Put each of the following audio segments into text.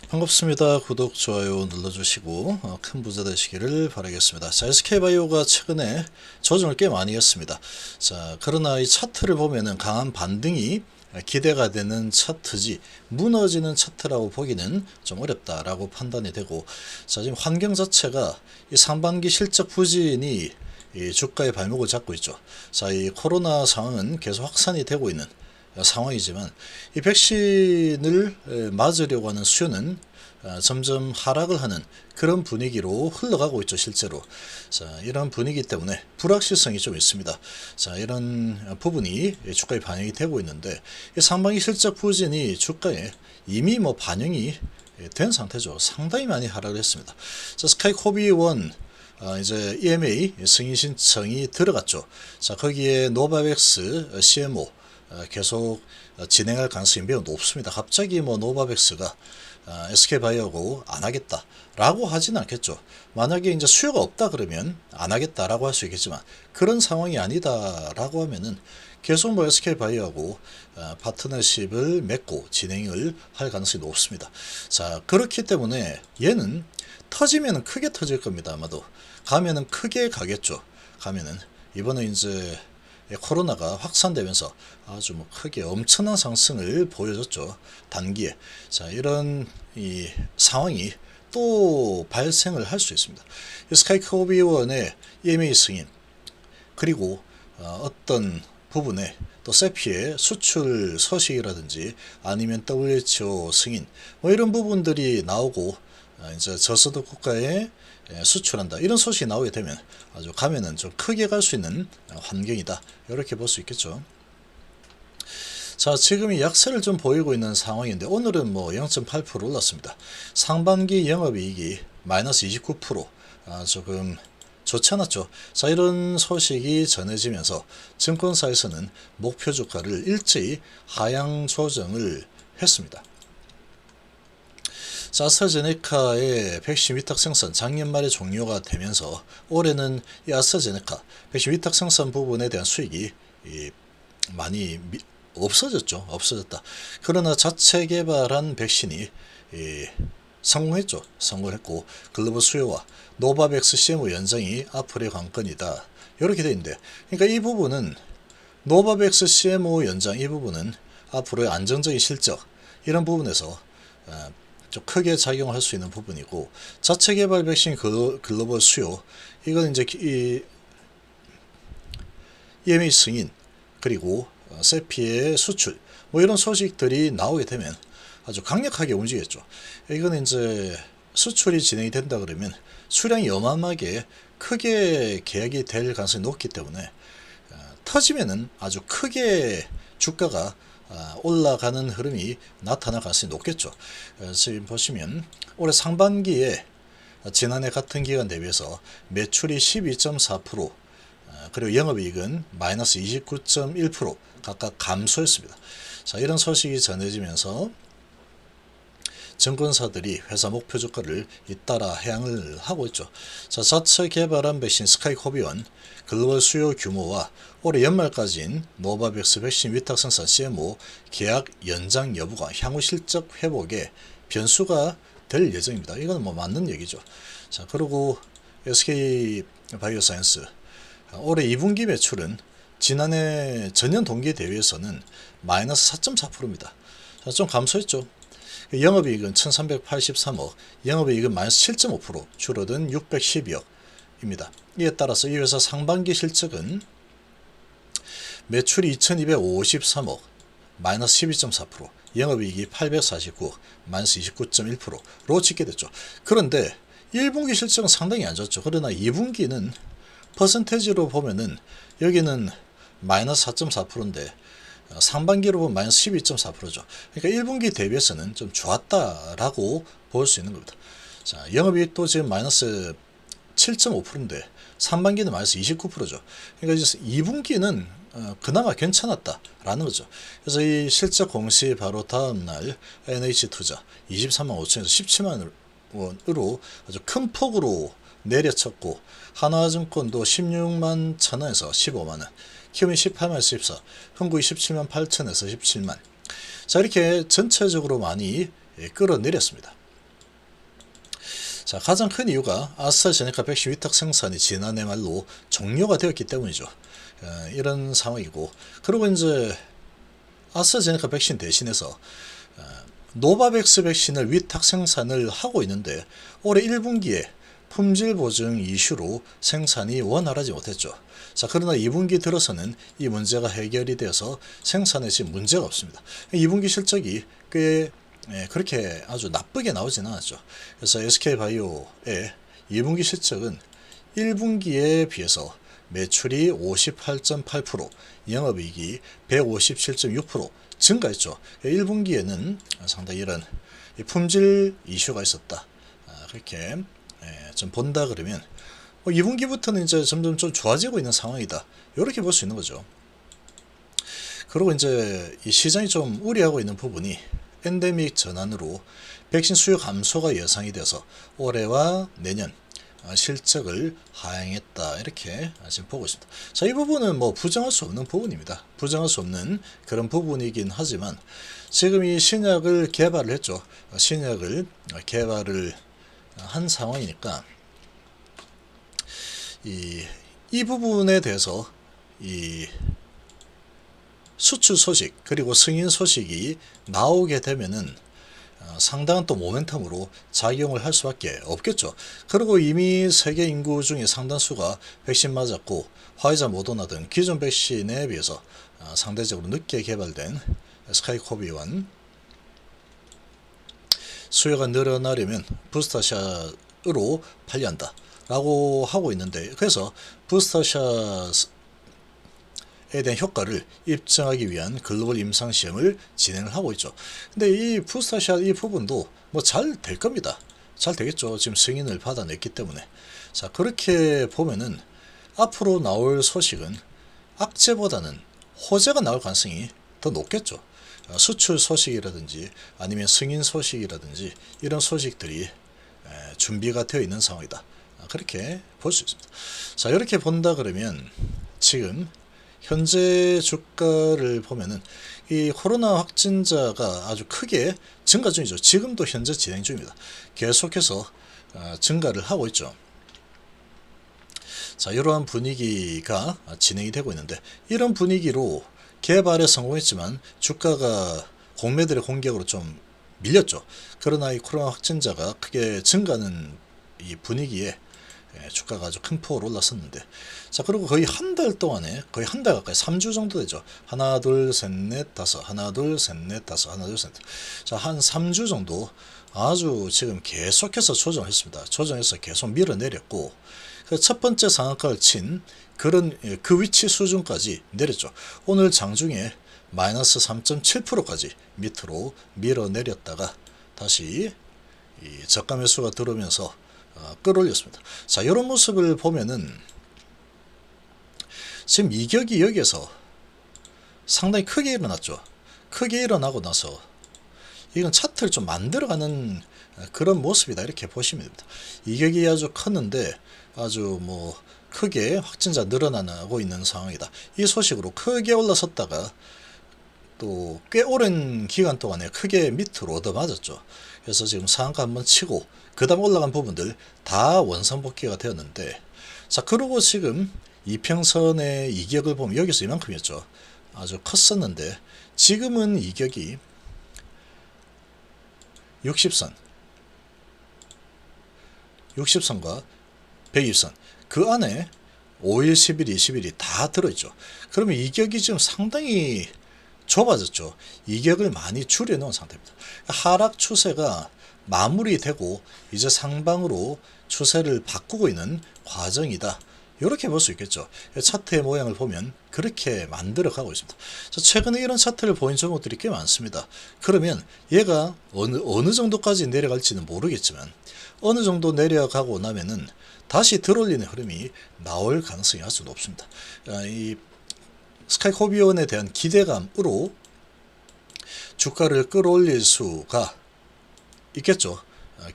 반갑습니다. 구독, 좋아요 눌러주시고 큰 부자 되시기를 바라겠습니다. 자, SK바이오가 최근에 조정을 꽤 많이 했습니다. 자, 그러나 이 차트를 보면은 강한 반등이 기대가 되는 차트지 무너지는 차트라고 보기는 좀 어렵다라고 판단이 되고, 자, 지금 환경 자체가 이 상반기 실적 부진이 이 주가의 발목을 잡고 있죠. 자, 이 코로나 상황은 계속 확산이 되고 있는 상황이지만 이 백신을 맞으려고 하는 수요는 점점 하락을 하는 그런 분위기로 흘러가고 있죠, 실제로. 자, 이런 분위기 때문에 불확실성이 좀 있습니다. 자, 이런 부분이 주가에 반영이 되고 있는데, 이 상반기 실적 부진이 주가에 이미 반영이 된 상태죠. 상당히 많이 하락을 했습니다. 자, 스카이코비1 이제 EMA 승인 신청이 들어갔죠. 자, 거기에 노바백스 CMO 계속 진행할 가능성이 매우 높습니다. 갑자기 노바백스가 SK바이오하고 안 하겠다라고 하지는 않겠죠. 만약에 이제 수요가 없다 그러면 안 하겠다라고 할 수 있겠지만, 그런 상황이 아니다라고 하면은 계속 SK바이오하고 파트너십을 맺고 진행을 할 가능성이 높습니다. 자, 그렇기 때문에 얘는 터지면은 크게 터질 겁니다. 아마도 가면은 크게 가겠죠. 가면은 이번에 이제 코로나가 확산되면서 아주 크게 엄청난 상승을 보여줬죠, 단기에. 자, 이런 이 상황이 또 발생을 할 수 있습니다. 스카이코비원의 EMA 승인, 그리고 어떤 부분에 또 세피의 수출 서식이라든지 아니면 WHO 승인 이런 부분들이 나오고, 이제 저소득 국가에 수출한다 이런 소식이 나오게 되면 아주 가면은 좀 크게 갈 수 있는 환경이다, 이렇게 볼 수 있겠죠. 자, 지금 이 약세를 좀 보이고 있는 상황인데 오늘은 0.8% 올랐습니다. 상반기 영업이익이 마이너스 29%, 조금 좋지 않았죠. 자, 이런 소식이 전해지면서 증권사에서는 목표 주가를 일제히 하향 조정을 했습니다. 자, 아스트라제네카의 백신 위탁 생산 작년 말에 종료가 되면서 올해는 이 아스트라제네카 백신 위탁 생산 부분에 대한 수익이 많이 없어졌다. 그러나 자체 개발한 백신이 성공했죠. 성공했고 글로벌 수요와 노바백스 CMO 연장이 앞으로의 관건이다, 이렇게 되어 있는데, 그러니까 이 부분은 노바백스 CMO 연장, 이 부분은 앞으로의 안정적인 실적 이런 부분에서 좀 크게 작용할 수 있는 부분이고, 자체 개발 백신 글로벌 수요, 이건 이제 EMA 승인, 그리고 세피의 수출 이런 소식들이 나오게 되면 아주 강력하게 움직였죠. 이건 이제 수출이 진행이 된다 그러면 수량이 어마어마하게 크게 계약이 될 가능성이 높기 때문에 터지면은 아주 크게 주가가 올라가는 흐름이 나타날 가능성이 높겠죠. 지금 보시면 올해 상반기에 지난해 같은 기간 대비해서 매출이 12.4%, 그리고 영업이익은 마이너스 29.1% 각각 감소했습니다. 자, 이런 소식이 전해지면서 증권사들이 회사 목표 주가를 잇따라 하향을 하고 있죠. 자, 자체 개발한 백신 스카이코비원 글로벌 수요 규모와 올해 연말까지인 노바백스 백신 위탁 생산 CMO 계약 연장 여부가 향후 실적 회복에 변수가 될 예정입니다. 이건 맞는 얘기죠. 자, 그리고 SK바이오사이언스 올해 2분기 매출은 지난해 전년 동기 대비해서는 마이너스 4.4%입니다. 자, 좀 감소했죠. 영업이익은 1383억, 영업이익은 마이너스 7.5% 줄어든 612억입니다. 이에 따라서 이 회사 상반기 실적은 매출이 2253억, 마이너스 12.4%, 영업이익이 849억, 마이너스 29.1%로 집계됐죠. 그런데 1분기 실적은 상당히 안 좋죠. 그러나 2분기는 퍼센테이지로 보면은 여기는 마이너스 4.4%인데 상반기로 보면 마이너스 12.4%죠. 그러니까 1분기 대비해서는 좀 좋았다라고 볼 수 있는 겁니다. 자, 영업이익도 지금 마이너스 7.5%인데 상반기는 마이너스 29%죠. 그러니까 이제 2분기는 그나마 괜찮았다라는 거죠. 그래서 이 실적 공시 바로 다음 날 NH투자 23만 5천에서 17만 원으로 아주 큰 폭으로 내려쳤고, 하나증권도 16만 1천원에서 15만원, 키움이 18만 14, 흥국이 17만 8천에서 17만. 자, 이렇게 전체적으로 많이 끌어내렸습니다. 자, 가장 큰 이유가 아스트라제네카 백신 위탁 생산이 지난해 말로 종료가 되었기 때문이죠. 이런 상황이고, 그리고 이제 아스트라제네카 백신 대신해서 노바백스 백신을 위탁 생산을 하고 있는데 올해 1분기에 품질 보증 이슈로 생산이 원활하지 못했죠. 자, 그러나 2분기 들어서는 이 문제가 해결이 되어서 생산에 지금 문제가 없습니다. 2분기 실적이 꽤 그렇게 아주 나쁘게 나오지는 않았죠. 그래서 SK바이오의 2분기 실적은 1분기에 비해서 매출이 58.8%, 영업이익이 157.6% 증가했죠. 1분기에는 상당히 이런 품질 이슈가 있었다. 그렇게 좀 본다 그러면 2분기부터는 이제 점점 좀 좋아지고 있는 상황이다. 이렇게 볼 수 있는 거죠. 그리고 이제 이 시장이 좀 우려하고 있는 부분이 엔데믹 전환으로 백신 수요 감소가 예상이 돼서 올해와 내년 실적을 하향했다, 이렇게 지금 보고 있습니다. 자, 이 부분은 뭐 부정할 수 없는 부분입니다. 부정할 수 없는 그런 부분이긴 하지만 지금 이 신약을 개발을 했죠. 신약을 개발을 한 상황이니까 이 부분에 대해서 이 수출 소식 그리고 승인 소식이 나오게 되면은 상당한 또 모멘텀으로 작용을 할 수밖에 없겠죠. 그리고 이미 세계 인구 중에 상당수가 백신 맞았고 화이자, 모더나 등 기존 백신에 비해서 상대적으로 늦게 개발된 스카이코비1 수요가 늘어나려면 부스터샷으로 관리한다 라고 하고 있는데, 그래서 부스터샷 에 대한 효과를 입증하기 위한 글로벌 임상시험을 진행을 하고 있죠. 근데 이 부스터샷 이 부분도 뭐 잘 될 겁니다. 잘 되겠죠. 지금 승인을 받아냈기 때문에. 자, 그렇게 보면은 앞으로 나올 소식은 악재보다는 호재가 나올 가능성이 더 높겠죠. 수출 소식이라든지 아니면 승인 소식이라든지 이런 소식들이 준비가 되어 있는 상황이다. 그렇게 볼 수 있습니다. 자, 이렇게 본다 그러면 지금 현재 주가를 보면은 이 코로나 확진자가 아주 크게 증가 중이죠. 지금도 현재 진행 중입니다. 계속해서 증가를 하고 있죠. 자, 이러한 분위기가 진행이 되고 있는데, 이런 분위기로 개발에 성공했지만 주가가 공매들의 공격으로 좀 밀렸죠. 그러나 이 코로나 확진자가 크게 증가하는 이 분위기에 주가가 아주 큰 폭으로 올랐었는데, 자, 그리고 거의 한 달 동안에 거의 한 달 가까이 3주 정도 되죠. 하나 둘 셋 넷 다섯, 하나 둘 셋 넷 다섯, 하나 둘 셋. 자, 한 3주 정도 아주 지금 계속해서 조정했습니다. 조정해서 계속 밀어내렸고, 그 첫 번째 상한가를 친 그런 그 위치 수준까지 내렸죠. 오늘 장중에 마이너스 3.7%까지 밑으로 밀어내렸다가 다시 이 저가 매수가 들어오면서 끌어올렸습니다. 자, 이런 모습을 보면은 지금 이격이 여기에서 상당히 크게 일어났죠. 크게 일어나고 나서 이건 차트를 좀 만들어가는 그런 모습이다, 이렇게 보시면 됩니다. 이격이 아주 컸는데 아주 뭐 크게 확진자 늘어나고 있는 상황이다. 이 소식으로 크게 올라섰다가 또 꽤 오랜 기간 동안에 크게 밑으로 얻어맞았죠. 그래서 지금 상한가 한번 치고 그 다음 올라간 부분들 다 원상복귀가 되었는데, 자, 그리고 지금 이평선의 이격을 보면 여기서 이만큼이었죠. 아주 컸었는데 지금은 이격이 60선 60선과 120선 그 안에 5일, 10일, 20일이 다 들어있죠. 그러면 이격이 지금 상당히 좁아졌죠. 이격을 많이 줄여놓은 상태입니다. 하락 추세가 마무리되고 이제 상방으로 추세를 바꾸고 있는 과정이다, 이렇게 볼 수 있겠죠. 차트의 모양을 보면 그렇게 만들어 가고 있습니다. 최근에 이런 차트를 보인 종목들이 꽤 많습니다. 그러면 얘가 어느 정도까지 내려갈지는 모르겠지만 어느 정도 내려가고 나면은 다시 들어올리는 흐름이 나올 가능성이 아주 높습니다. 이 스카이코비온에 대한 기대감으로 주가를 끌어올릴 수가 있겠죠.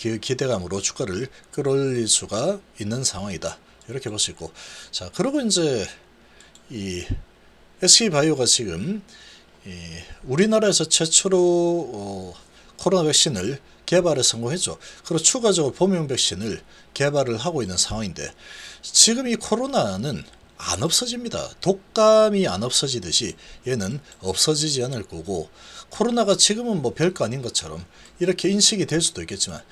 그 기대감으로 주가를 끌어올릴 수가 있는 상황이다, 이렇게 볼 수 있고. 자, 그리고 이제 이 SK바이오가 지금 우리나라에서 최초로 코로나 백신을 개발에 성공했죠. 그리고 추가적으로 범용 백신을 개발을 하고 있는 상황인데 지금 이 코로나는 안 없어집니다. 독감이 안 없어지듯이 얘는 없어지지 않을 거고 코로나가 지금은 뭐 별거 아닌 것처럼 이렇게 인식이 될 수도 있겠지만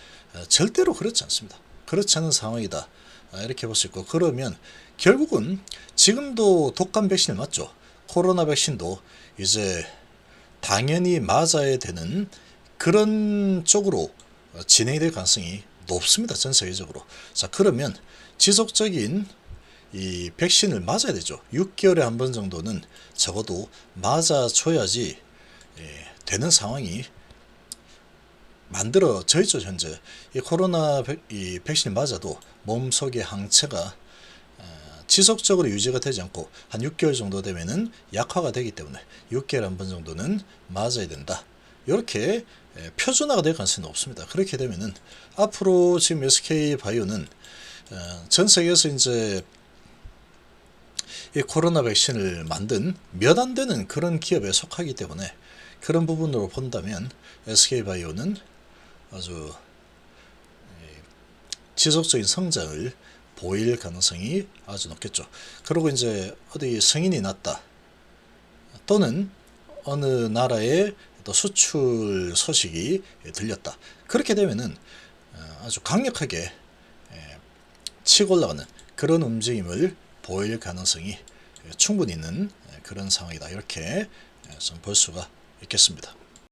절대로 그렇지 않습니다. 그렇지 않은 상황이다. 이렇게 볼 수 있고 그러면 결국은 지금도 독감 백신을 맞죠. 코로나 백신도 이제 당연히 맞아야 되는 그런 쪽으로 진행이 될 가능성이 높습니다. 전 세계적으로. 자, 그러면 지속적인 이 백신을 맞아야 되죠. 6개월에 한 번 정도는 적어도 맞아줘야지 되는 상황이 만들어져 있죠. 현재 이 코로나 이 백신이 맞아도 몸속의 항체가 지속적으로 유지가 되지 않고 한 6개월 정도 되면은 약화가 되기 때문에 6개월에 한 번 정도는 맞아야 된다. 이렇게 표준화가 될 가능성이 높습니다. 그렇게 되면은 앞으로 지금 SK바이오는 전 세계에서 이제 이 코로나 백신을 만든 몇 안 되는 그런 기업에 속하기 때문에 그런 부분으로 본다면 SK바이오는 아주 지속적인 성장을 보일 가능성이 아주 높겠죠. 그리고 이제 어디 승인이 났다 또는 어느 나라에 또 수출 소식이 들렸다. 그렇게 되면은 아주 강력하게 치고 올라가는 그런 움직임을 보일 가능성이 충분히 있는 그런 상황이다. 이렇게 좀 볼 수가 있겠습니다.